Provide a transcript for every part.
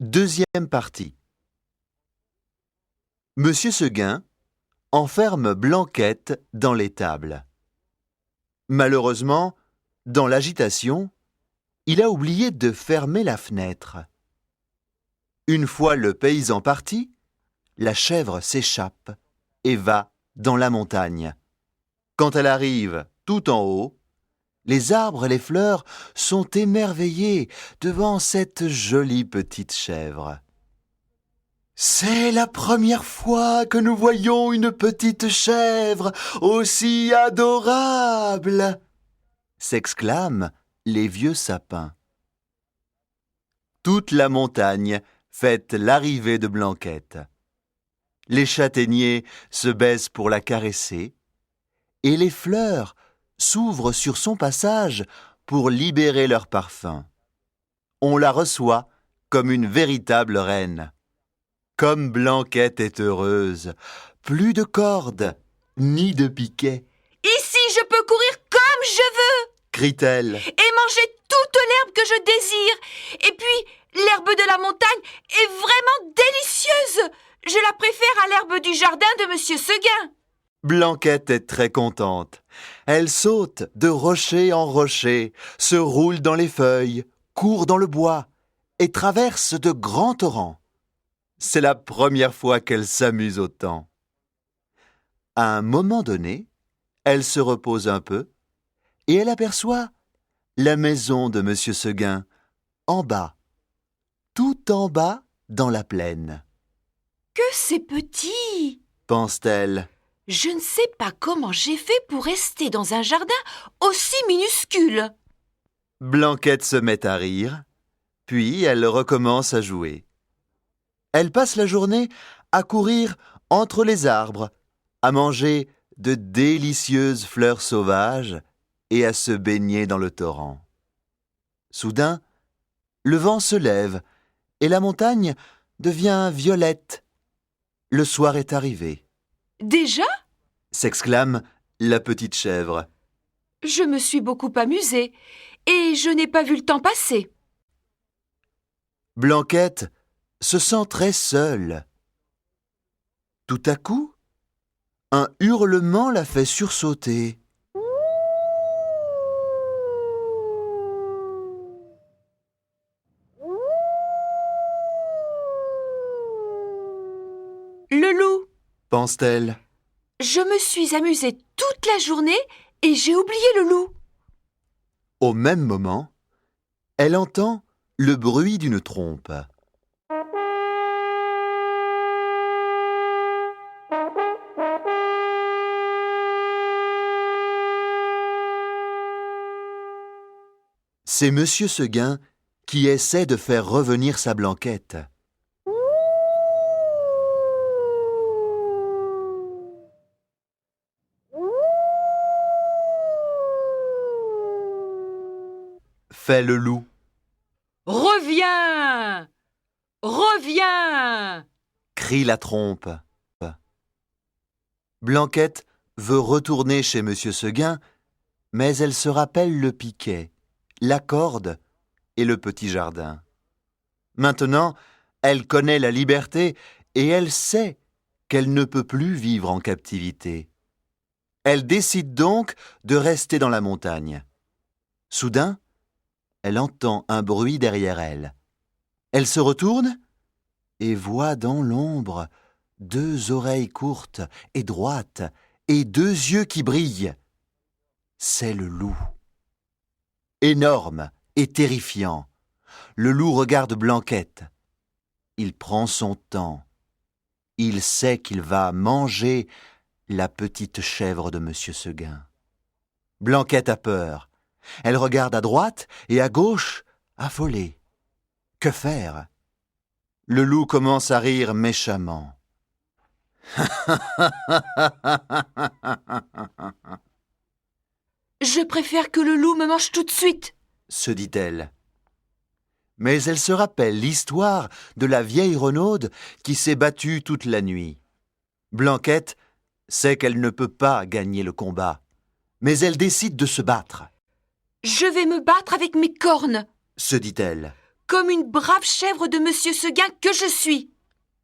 Deuxième partie. Monsieur Seguin enferme Blanquette dans l'étable. Malheureusement, dans l'agitation, il a oublié de fermer la fenêtre. Une fois le paysan parti, la chèvre s'échappe et va dans la montagne. Quand elle arrive tout en haut, les arbres et les fleurs sont émerveillés devant cette jolie petite chèvre. « C'est la première fois que nous voyons une petite chèvre aussi adorable !» s'exclament les vieux sapins. Toute la montagne fête l'arrivée de Blanquette. Les châtaigniers se baissent pour la caresser et les fleurs s'ouvrent sur son passage pour libérer leur parfum. On la reçoit comme une véritable reine. Comme Blanquette est heureuse, plus de cordes, ni de piquets. « Ici, je peux courir comme je veux !» crie-t-elle. « Et manger toute l'herbe que je désire. Et puis, l'herbe de la montagne est vraiment délicieuse. Je la préfère à l'herbe du jardin de Monsieur Seguin. » Blanquette est très contente. Elle saute de rocher en rocher, se roule dans les feuilles, court dans le bois et traverse de grands torrents. C'est la première fois qu'elle s'amuse autant. À un moment donné, elle se repose un peu et elle aperçoit la maison de Monsieur Seguin, en bas, tout en bas dans la plaine. « Que c'est petit !» pense-t-elle. « Je ne sais pas comment j'ai fait pour rester dans un jardin aussi minuscule. » Blanquette se met à rire, puis elle recommence à jouer. Elle passe la journée à courir entre les arbres, à manger de délicieuses fleurs sauvages et à se baigner dans le torrent. Soudain, le vent se lève et la montagne devient violette. Le soir est arrivé. « Déjà ?» s'exclame la petite chèvre. « Je me suis beaucoup amusée et je n'ai pas vu le temps passer. » Blanquette se sent très seule. Tout à coup, un hurlement la fait sursauter. « Le loup !» pense-t-elle. Je me suis amusée toute la journée et j'ai oublié le loup. Au même moment, elle entend le bruit d'une trompe. C'est Monsieur Seguin qui essaie de faire revenir sa Blanquette. Fait le loup. « Reviens ! Reviens !» crie la trompe. Blanquette veut retourner chez Monsieur Seguin, mais elle se rappelle le piquet, la corde et le petit jardin. Maintenant, elle connaît la liberté et elle sait qu'elle ne peut plus vivre en captivité. Elle décide donc de rester dans la montagne. Soudain, elle entend un bruit derrière elle. Elle se retourne et voit dans l'ombre 2 oreilles courtes et droites et 2 yeux qui brillent. C'est le loup. Énorme et terrifiant, le loup regarde Blanquette. Il prend son temps. Il sait qu'il va manger la petite chèvre de Monsieur Seguin. Blanquette a peur. Elle regarde à droite et à gauche, affolée. Que faire ? Le loup commence à rire méchamment. « Je préfère que le loup me mange tout de suite. » se dit-elle. Mais elle se rappelle l'histoire de la vieille renaude qui s'est battue toute la nuit. Blanquette sait qu'elle ne peut pas gagner le combat, mais elle décide de se battre. « Je vais me battre avec mes cornes. » se dit-elle. comme une brave chèvre de Monsieur Seguin que je suis.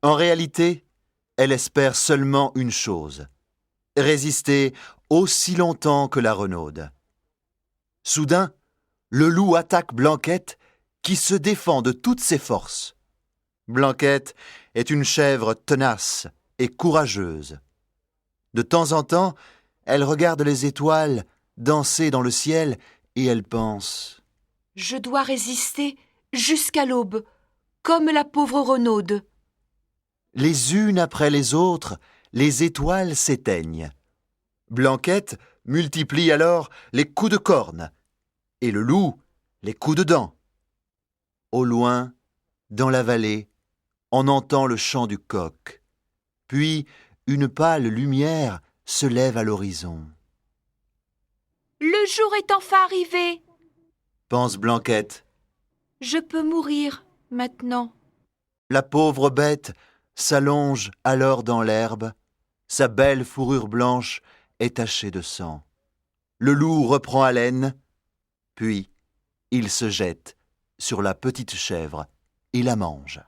En réalité, elle espère seulement une chose, résister aussi longtemps que la renaude. Soudain, le loup attaque Blanquette qui se défend de toutes ses forces. Blanquette est une chèvre tenace et courageuse. De temps en temps, elle regarde les étoiles danser dans le ciel et elle pense « Je dois résister jusqu'à l'aube, comme la pauvre renaude. » Les unes après les autres, les étoiles s'éteignent. Blanquette multiplie alors les coups de corne et le loup les coups de dents. Au loin, dans la vallée, on entend le chant du coq. Puis une pâle lumière se lève à l'horizon. « Le jour est enfin arrivé, Pense Blanquette. je peux mourir maintenant. » La pauvre bête s'allonge alors dans l'herbe. Sa belle fourrure blanche est tachée de sang. Le loup reprend haleine, puis il se jette sur la petite chèvre et la mange.